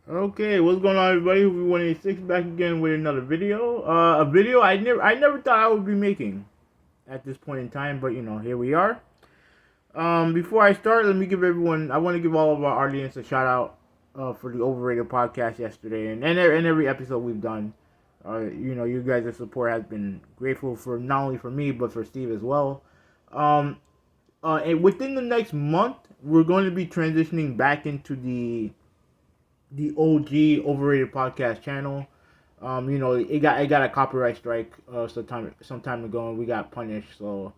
Okay, what's going on, everybody? We 186 back again with another video. A video I never thought I would be making at this point in time, but here we are. Before I start, let me give everyone. I want to give all of our audience a shout out for the Overrated podcast yesterday, and every episode we've done. You guys' support has been grateful for not only for me but for Steve as well. Um, and within the next month, we're going to be transitioning back into the OG Overrated podcast channel. It got a copyright strike some time ago, and we got punished. So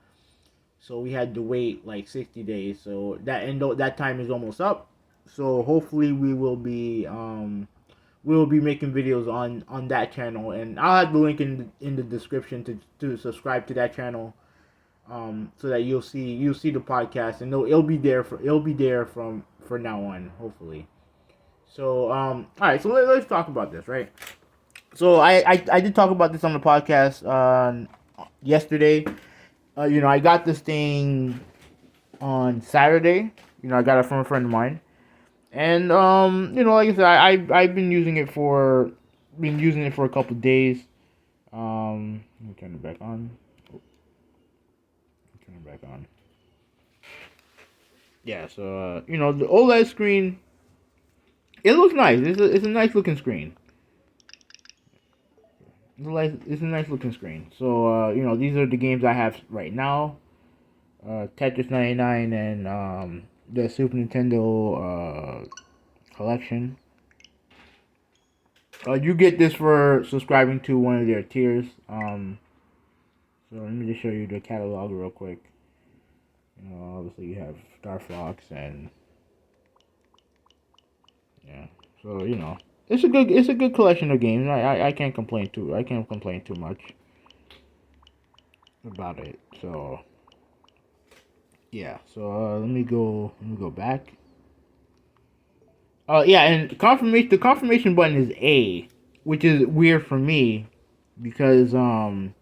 we had to wait like 60 days. So that time is almost up. So hopefully we will be making videos on that channel, and I'll have the link in the description to subscribe to that channel. So that you'll see the podcast, and it'll be there from now on, hopefully. So, all right. So let's talk about this, right? So I did talk about this on the podcast yesterday. I got this thing on Saturday. I got it from a friend of mine, and like I said, I've been using it for a couple of days. Let me turn it back on. Oh, turn it back on. Yeah. So the OLED screen, it looks nice. It's a nice looking screen. It's a nice looking screen. So these are the games I have right now. Tetris 99 and the Super Nintendo collection. You get this for subscribing to one of their tiers. So let me just show you the catalog real quick. Obviously you have Star Fox and yeah. So it's a good collection of games. I can't complain too much about it. So yeah. So let me go back. Yeah, and confirmation. The confirmation button is A, which is weird for me because like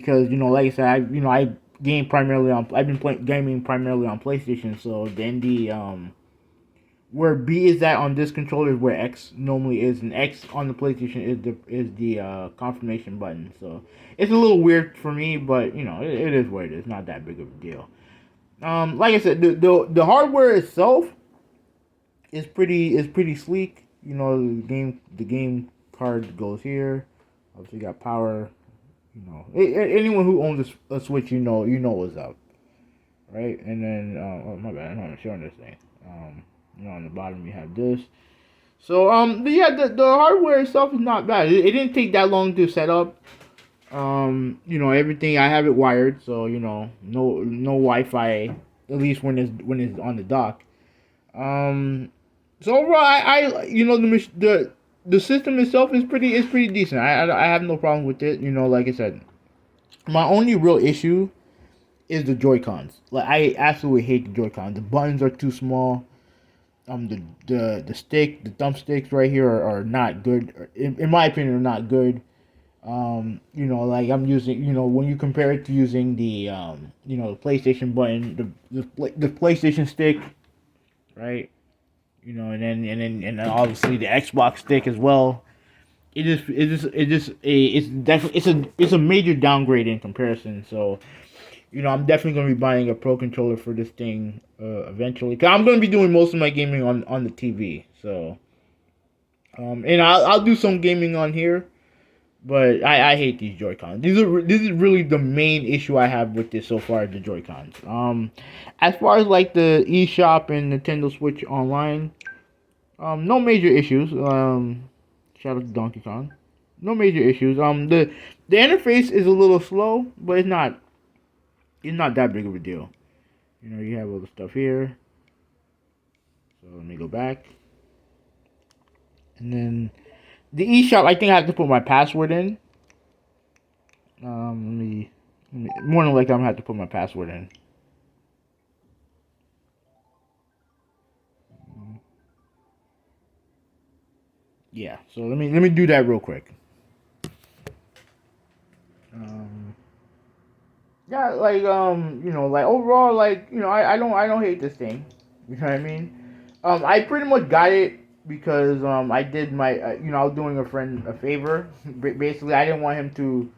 I said, I game primarily on. I've been playing gaming primarily on PlayStation. So then where B is at on this controller is where X normally is, and X on the PlayStation is the confirmation button. So it's a little weird for me, but it is what it is. Not that big of a deal. Like I said, the hardware itself is pretty sleek. The game card goes here. Obviously, you got power. Anyone who owns a Switch, what's up, right? And then, oh my bad, I'm not showing this thing. On the bottom you have this. So, but yeah, the hardware itself is not bad. It didn't take that long to set up. Everything I have it wired, so no Wi-Fi, at least when it's on the dock. Um, So overall, the system itself is pretty decent. I have no problem with it. Like I said, my only real issue is the Joy Cons. Like I absolutely hate the Joy Cons. The buttons are too small. The thumbsticks right here are not good. In my opinion, are not good. Like I'm using, when you compare it to using the PlayStation button, the PlayStation stick, right? And then obviously the Xbox stick as well. It's a major downgrade in comparison. So I'm definitely gonna be buying a pro controller for this thing eventually. Cause I'm gonna be doing most of my gaming on the TV. So and I'll do some gaming on here. But I hate these Joy Cons. This is really the main issue I have with this so far. The Joy Cons. As far as like the eShop and Nintendo Switch Online, no major issues. Shout out to Donkey Kong. No major issues. The interface is a little slow, but it's not that big of a deal. You have all the stuff here. So let me go back, and then the eShop. I think I have to put my password in. More than likely I'm gonna have to put my password in. Yeah. So let me do that real quick. Um, yeah, like like overall, like I don't hate this thing. You know what I mean? I pretty much got it because I did my I was doing a friend a favor. Basically, I didn't want him to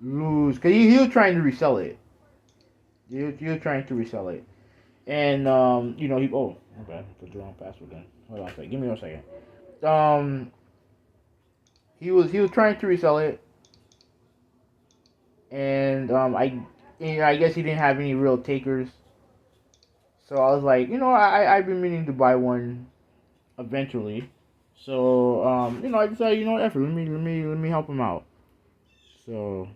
lose because he was trying to resell it. He was trying to resell it, and he okay, put the wrong password in. Hold on a second. Give me 1 second. Um, he was trying to resell it, and I guess he didn't have any real takers. So I was like, I've been meaning to buy one eventually. So I decided, effort. Let me help him out. So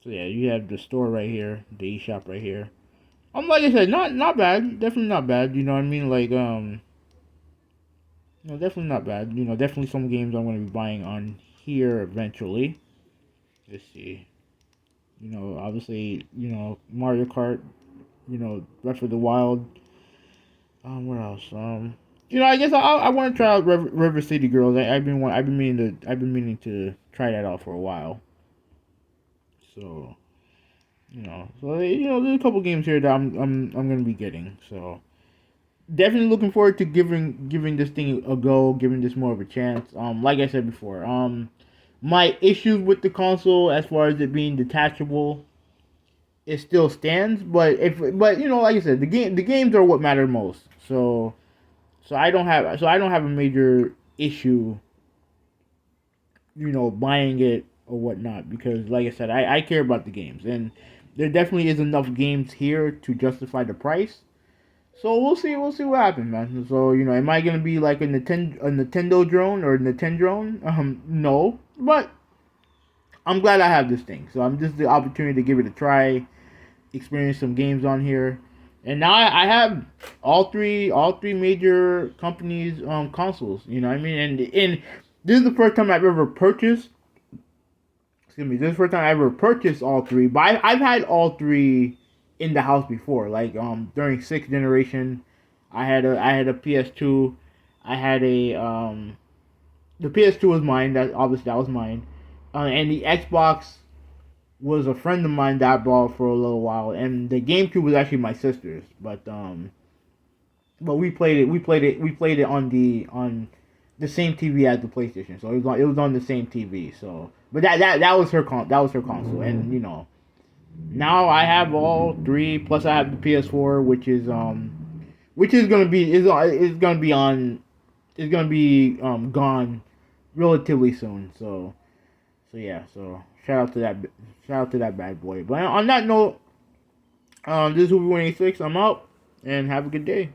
yeah, you have the store right here, the eShop right here. Like I said, not bad. Definitely not bad. You know what I mean? Like definitely not bad. Definitely some games I'm gonna be buying on here eventually. Let's see. Obviously, Mario Kart. Breath of the Wild. What else? I guess I want to try out River City Girls. I've been meaning to try that out for a while. So there's a couple games here that I'm gonna be getting. So definitely looking forward to giving this thing a go, giving this more of a chance. Like I said before, my issues with the console as far as it being detachable, it still stands. But like I said, the games are what matter most. So I don't have a major issue, buying it or whatnot because like I said, I care about the games and there definitely is enough games here to justify the price. So we'll see what happens, man. So am I gonna be like a Nintendo drone or a Nintendo drone? No, but I'm glad I have this thing. So I'm just the opportunity to give it a try, experience some games on here. And now I have all three major companies consoles. You know what I mean? And this is the first time I've ever purchased. Excuse me. This is the first time I ever purchased all three. But I've had all three in the house before. Like during sixth generation, I had a PS2. I had the PS2 was mine. That was mine. And the Xbox was a friend of mine that I bought for a little while, and the GameCube was actually my sister's. But we played it on the same TV as the PlayStation, so it was on the same TV. So, but that was her console, and now I have all three. Plus, I have the PS4, which is gonna be is gonna be on is gonna be gone relatively soon. So yeah, so shout out to that bad boy. But on that note, this is Hoover 186. I'm out, and have a good day.